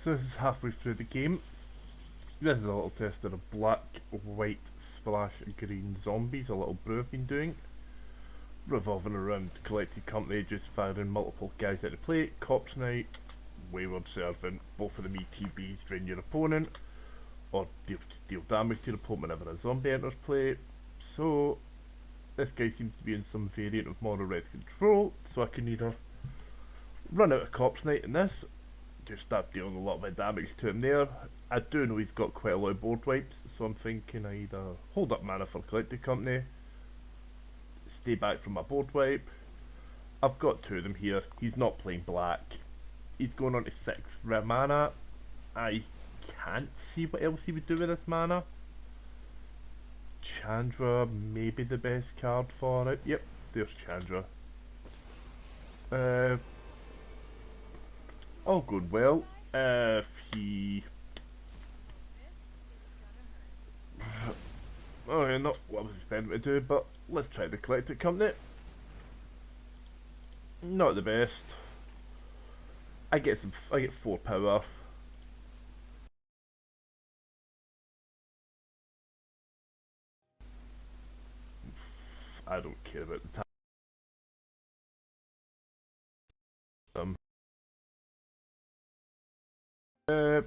So this is halfway through the game. This is a little test of the black, white, splash, green zombies a little brew have been doing. Revolving around collected company, just firing multiple guys at the plate, Cops Night, Wayward Servant, both of them ETBs drain your opponent, or deal damage to the opponent whenever a zombie enters play. So this guy seems to be in some variant of mono red control, so I can either run out of Cops Night in this, just start dealing a lot of damage to him there. I do know he's got quite a lot of board wipes, so I'm thinking I either hold up mana for Collected Company, stay back from my board wipe. I've got two of them here. He's not playing black. He's going on to 6 red mana. I can't see what else he would do with this mana. Chandra may be the best card for it. Yep, there's Chandra. All good well. If he... Oh yeah, not what I was expecting to do, but let's try the Collected Company. Not the best. I get 4 power. I don't care about the time. Uh,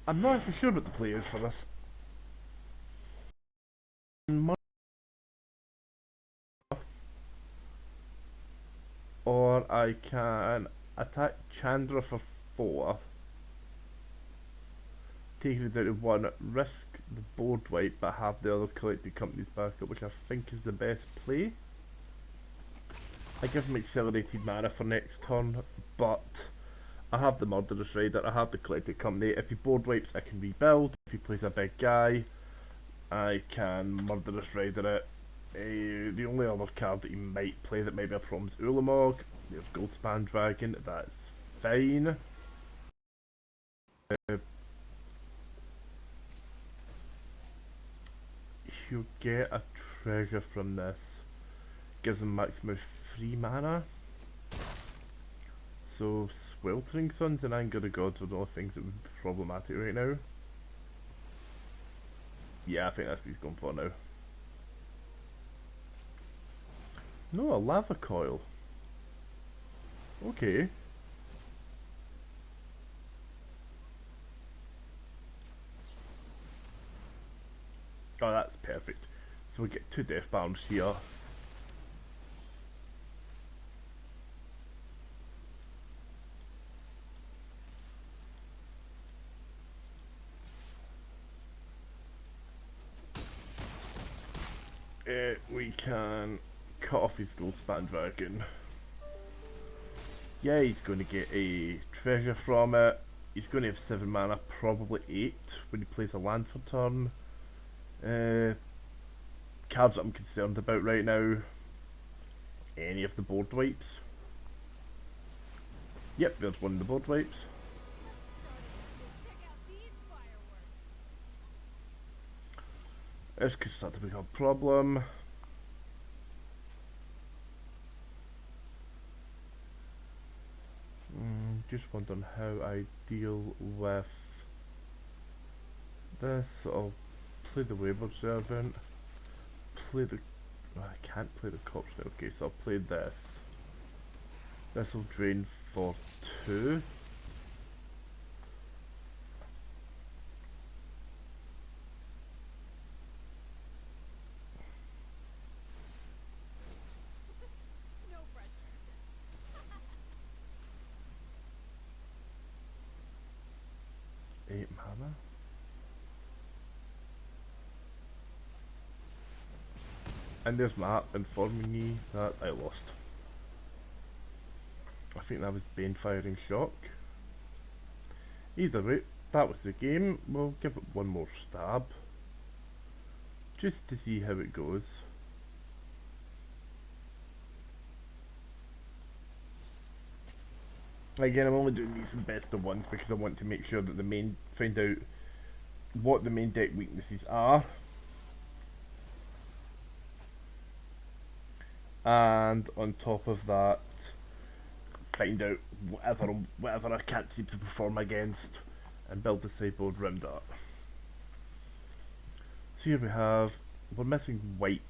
I'm not actually sure what the play is for this. Or I can attack Chandra for 4, take it down to 1, risk the board wipe but have the other Collected Companies back up, which I think is the best play. I give him accelerated mana for next turn, but I have the Murderous Rider, I have the Collected Company. If he board wipes, I can rebuild. If he plays a big guy, I can Murderous Rider it. The only other card that he might play that might be a problem is Ulamog. There's Goldspan Dragon, that's fine. He'll get a treasure from this. Gives him maximum 3 mana. So Sweltering Suns and Anger of Gods are the only things that would be problematic right now. Yeah, I think that's what he's going for now. No, a lava coil. Okay. Oh, that's perfect. So we get 2 death bounds here. We can cut off his Goldspan Dragon. Yeah, he's going to get a treasure from it. He's going to have 7 mana, probably 8 when he plays a land for turn. Cards that I'm concerned about right now. Any of the board wipes. Yep, there's one of the board wipes. This could start to become a problem. Just wondering how I deal with this. I'll play the Wayward Servant. Play the... Oh, I can't play the Cops now. Okay, so I'll play this. This will drain for 2. Mana. And there's my app informing me that I lost. I think that was Bane firing shock. Either way, that was the game. We'll give it one more stab. Just to see how it goes. Again, I'm only doing these in best of ones because I want to make sure that find out what the main deck weaknesses are. And on top of that, find out whatever I can't seem to perform against, and build the sideboard around that. So here we're missing white,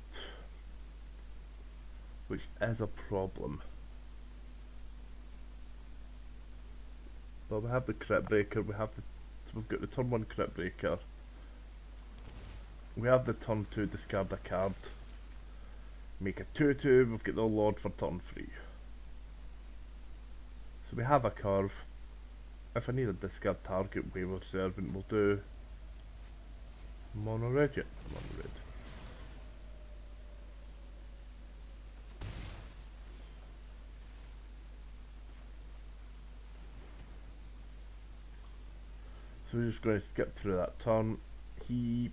which is a problem. But we have the crypt breaker, we've got the turn 1 crypt breaker. We have the turn 2 discard a card. Make a 2/2, we've got the Lord for turn 3. So we have a curve. If I need a discard target Wayward Servant, we'll do mono red. Mono red. So we're just going to skip through that turn. He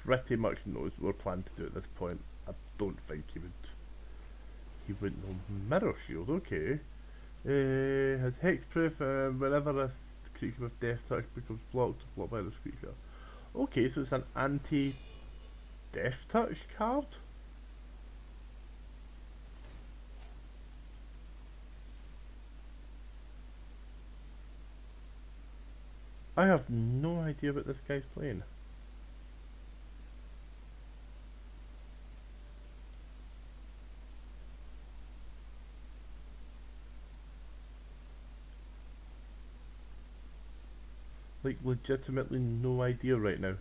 pretty much knows what we're planning to do at this point. I don't think he wouldn't know. Mirror Shield, okay. Has hexproof, whenever a creature with death touch becomes blocked by this creature. Okay, so it's an anti-death touch card? I have no idea what this guy's playing. Like, legitimately no idea right now.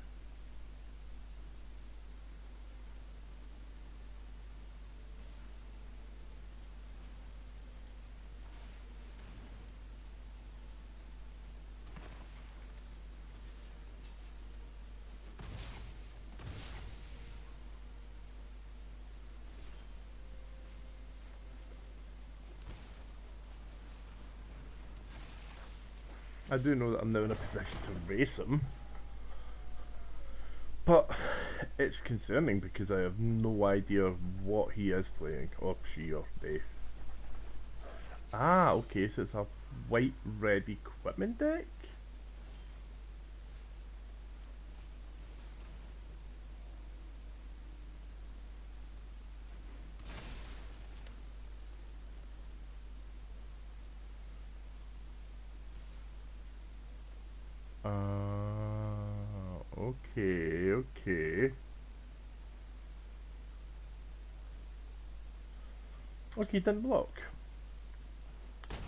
I do know that I'm now in a position to race him, but it's concerning because I have no idea what he is playing, or she, or they. Ah, okay, so it's a white-red equipment deck? Okay. Okay, he didn't block.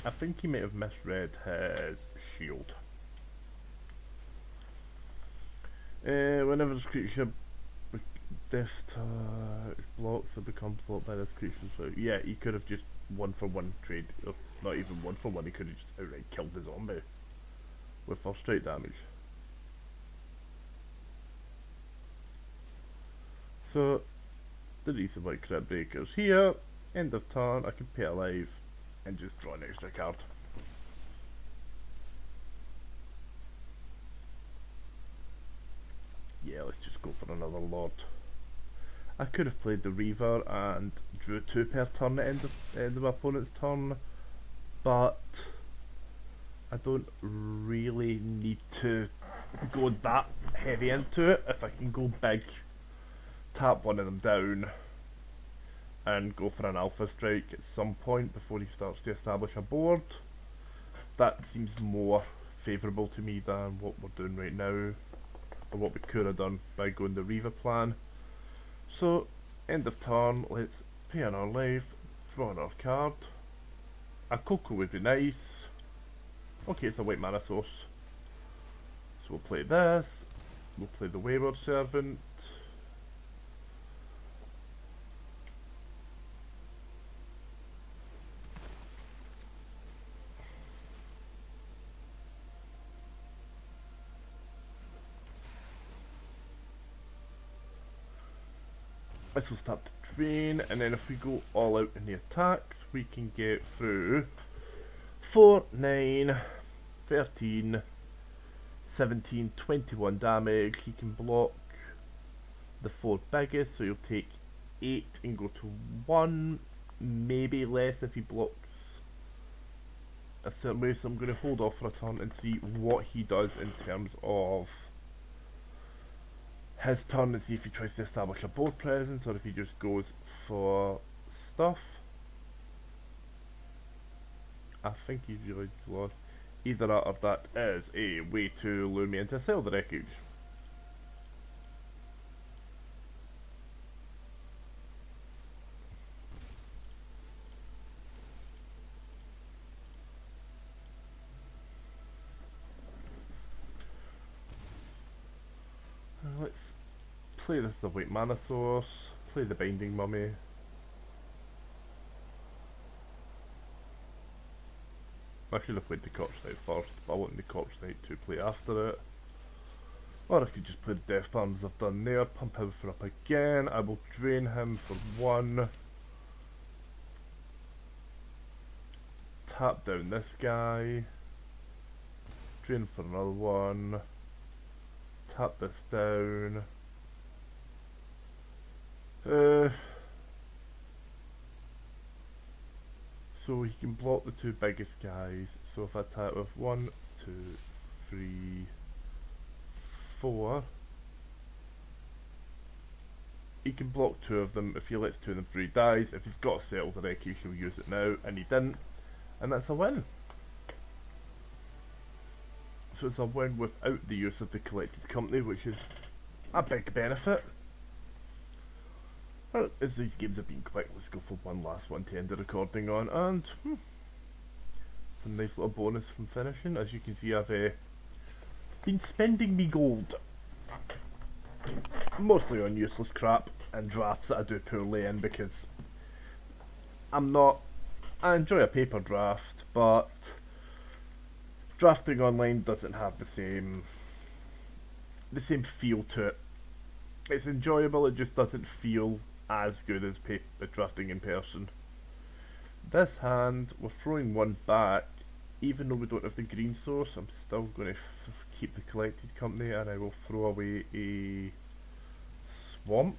I think he may have misread his shield. Whenever this creature death touch blocks or becomes blocked by this creature, so yeah, he could have just 1-for-1 trade, or not even 1-for-1, he could have just outright killed the zombie with first strike damage. So, the reason why Crypt Breaker's here, end of turn, I can pay a life and just draw an extra card. Yeah, let's just go for another Lord. I could have played the Reaver and drew 2 per turn at the end of my opponent's turn, but I don't really need to go that heavy into it. If I can go big, tap one of them down, and go for an Alpha Strike at some point before he starts to establish a board, that seems more favourable to me than what we're doing right now, or what we could have done by going the Reaver plan. So, end of turn, let's pay another life, draw another card. A Cocoa would be nice. Okay, it's a white mana source. So we'll play this, we'll play the Wayward Servant. This will start to drain, and then if we go all out in the attacks, we can get through 4, 9, 13, 17, 21 damage. He can block the 4 biggest, so he'll take 8 and go to 1, maybe less if he blocks a certain way, so I'm going to hold off for a turn and see what he does in terms of his turn, and see if he tries to establish a board presence or if he just goes for stuff. I think he's really lost. Either that or that is a way to lure me into sell the wreckage. Let's play this the white mana source, play the binding mummy. I should have played the corpse knight first, but I want the corpse knight to play after it. Or I could just play the death palm as I've done there, pump him for up again. I will drain him for 1. Tap down this guy. Drain for another 1. Tap this down. So he can block the 2 biggest guys. So if I attack with 1, 2, 3, 4, he can block 2 of them. If he lets 2 of them through, he dies. If he's got a settle the wreckage, he'll use it now, and he didn't, and that's a win. So it's a win without the use of the collected company, which is a big benefit. Well, as these games have been quick, let's go for one last one to end the recording on, and some nice little bonus from finishing. As you can see, I've been spending me gold mostly on useless crap and drafts that I do poorly in, because I enjoy a paper draft, but drafting online doesn't have the same feel to it. It's enjoyable, it just doesn't feel as good as drafting in person. This hand, we're throwing 1 back, even though we don't have the green source. I'm still going to keep the collected company, and I will throw away a swamp.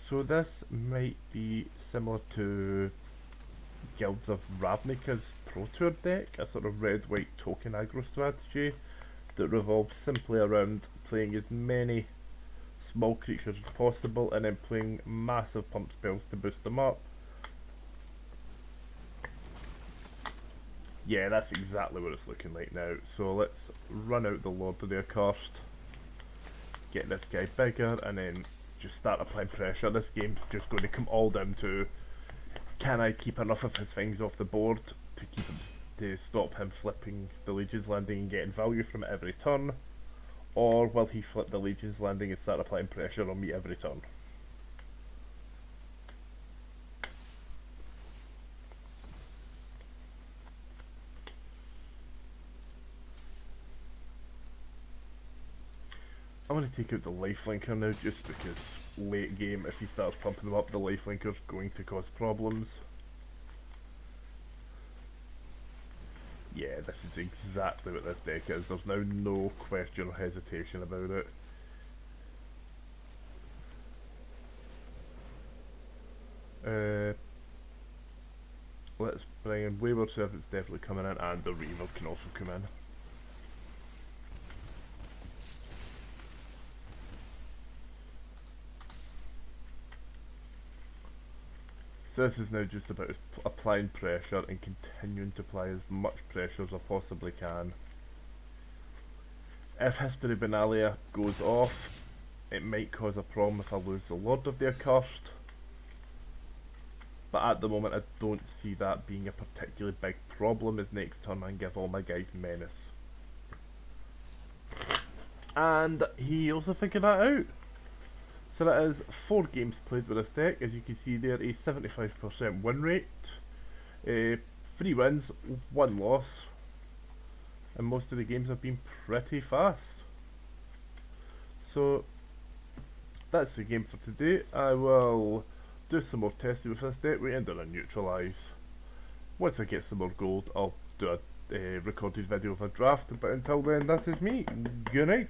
So this might be similar to Guilds of Ravnica's Pro Tour deck, a sort of red-white token aggro strategy that revolves simply around playing as many small creatures as possible and then playing massive pump spells to boost them up. Yeah, that's exactly what it's looking like now. So let's run out the Lord of the Accursed, get this guy bigger, and then just start applying pressure. This game's just going to come all down to, can I keep enough of his things off the board to stop him flipping the Legion's Landing and getting value from it every turn, or will he flip the Legion's Landing and start applying pressure on me every turn? I'm going to take out the lifelinker now, just because late game, if he starts pumping them up, the lifelinker's going to cause problems. Yeah, this is exactly what this deck is. There's now no question or hesitation about it. Let's bring in Wayward Servant's definitely coming in, and the Reaver can also come in. So this is now just about applying pressure and continuing to apply as much pressure as I possibly can. If History Benalia goes off, it might cause a problem if I lose the Lord of the Accursed, but at the moment I don't see that being a particularly big problem, as next turn I can give all my guys Menace. And he also figured that out. So that is 4 games played with this deck. As you can see there, a 75% win rate, 3 wins, 1 loss, and most of the games have been pretty fast. So that's the game for today. I will do some more testing with this deck. We end on a neutralise. Once I get some more gold, I'll do a recorded video of a draft. But until then, that is me. Good night.